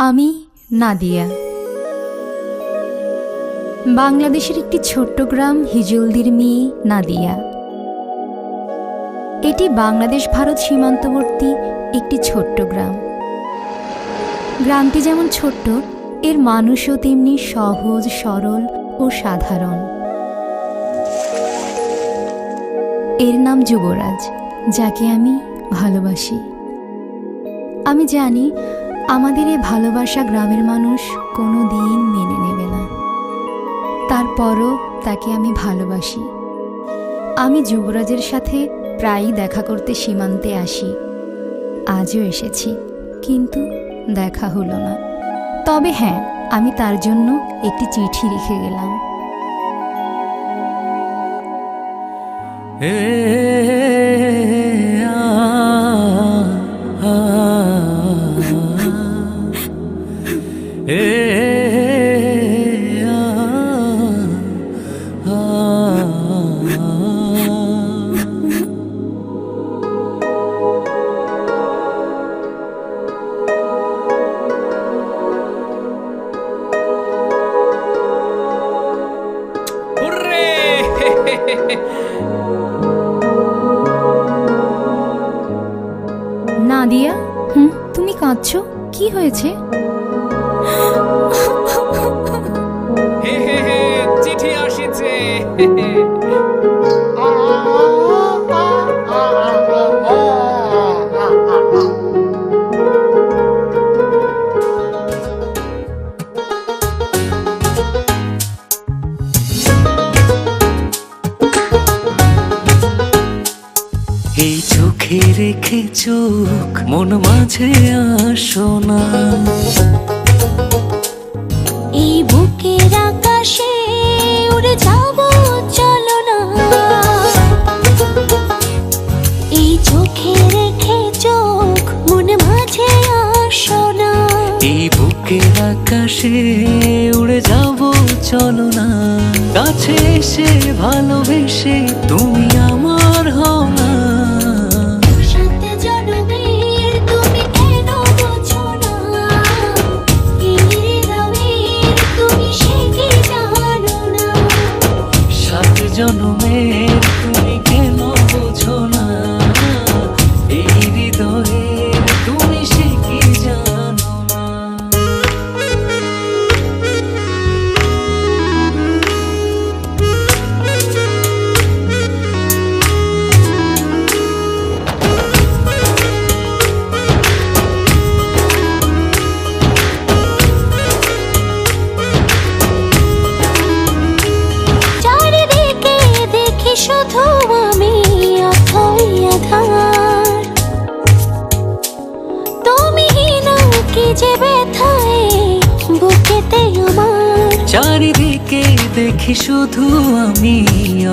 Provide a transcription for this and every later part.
আমি নাদিয়া। বাংলাদেশের একটি ছোট্ট গ্রাম হিজলদির মেয়ে নাদিয়া। এটি বাংলাদেশ ভারত সীমান্তবর্তী একটি ছোট্ট গ্রাম। গ্রামটি যেমন ছোট্ট, এর মানুষও তেমনি সহজ, সরল ও সাধারণ। এর নাম যুবরাজ, যাকে আমি ভালোবাসি। আমি জানি আমাদের এই ভালোবাসা গ্রামের মানুষ কোনো দিন মেনে নেবে না, তারপরও তাকে আমি ভালোবাসি। আমি যুবরাজের সাথে প্রায়ই দেখা করতে সীমান্তে আসি। আজও এসেছি, কিন্তু দেখা হলো না। তবে হ্যাঁ, আমি তার জন্য একটি চিঠি লিখে গেলাম। নাদিয়া, তুমি কাঁদছো? কি হয়েছে? চিঠি আসিছে। এই চোখে রেখে চোখ মন মাঝে আসো না, এই বুকের আকাশে উড়ে যাব চলো না। এই চোখে রেখে চোখ মন মাঝে আসো না, এই বুকের আকাশে উড়ে যাব চলো না। কাছে এসে ভালোবেসে তুমি আমার হও না। জনমের তুমি কেন বোঝো না, এই হৃদয়ের তুমি সে কি জানো না। শুধু আমি অথই আধার, তুমি না কি যে ব্যথায় বুকেতে আমার। চারিদিকে দেখি শুধু আমি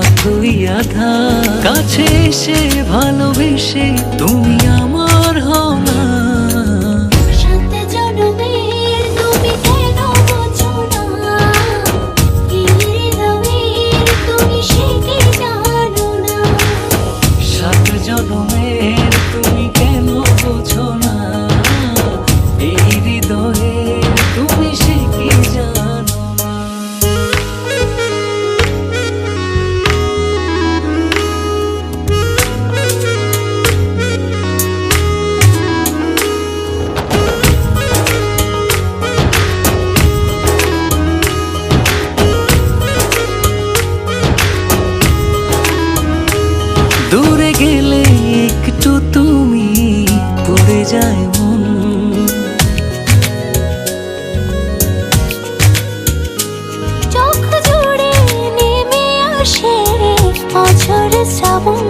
অথই আধার। কাছে এসে ভালোবেসে তুমি আমার হও না। জনমের তুমি কেন বোঝো না, এই হৃদয়ের তুমি সে কি জানো না। দূরে গেলে একটু তুমি পড়ে যায় মন, চোখ জুড়ে নেমে আসে অঝোর শ্রাবণ।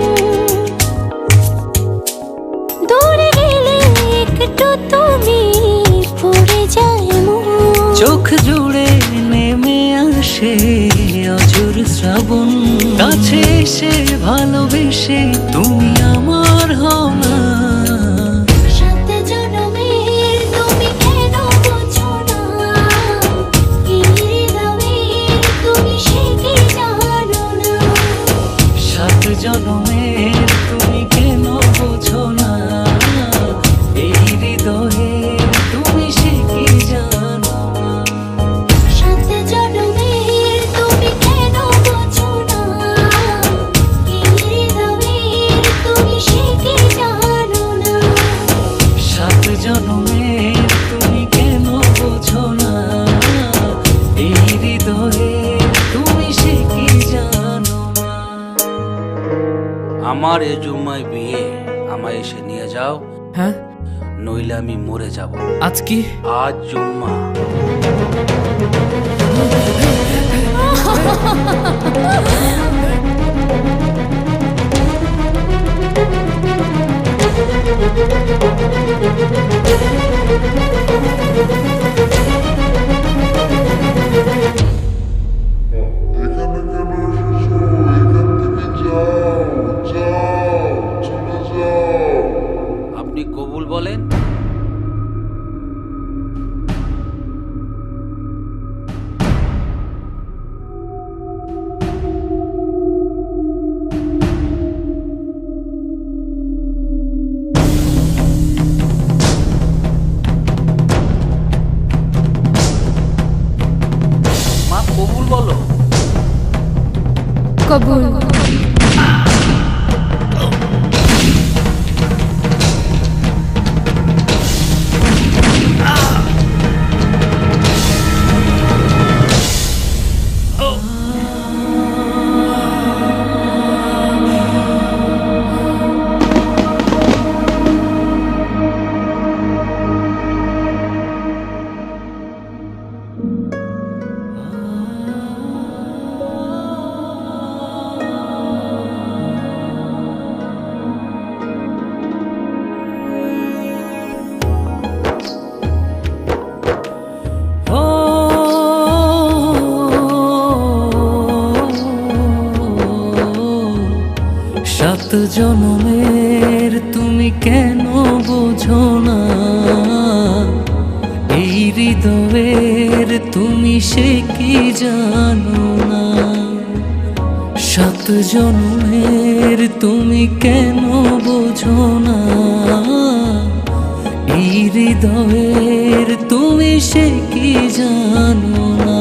দূরে গেলে একটু তুমি পড়ে যায় মন, চোখ জুড়ে নেমে আসে অঝোর শ্রাবণ। কাছে এসে ভালোবেসে তুমি আমার হও না। জনমের তুমি কেন বোঝো না, এই হৃদয়ের তুমি সে কি আমার এ জুম্মায় বিয়ে, আমায় এসে নিয়ে যাও, হ্যাঁ নইলে আমি মরে যাব। আজ কি? আজ জুম্মা। এখানে কেন এসেছো? এখান থেকে যাও, যাও, চলে যাও। আপনি কবুল বলেন। মা কবুল বলো। কবুল। ও সাত জনমের তুমি কেন বোঝো না, এই হৃদয়ের তুমি সে কি জানো না। সাত জনমের তুমি কেন বোঝো না, এই হৃদয়ের তুমি সে কি জানো না।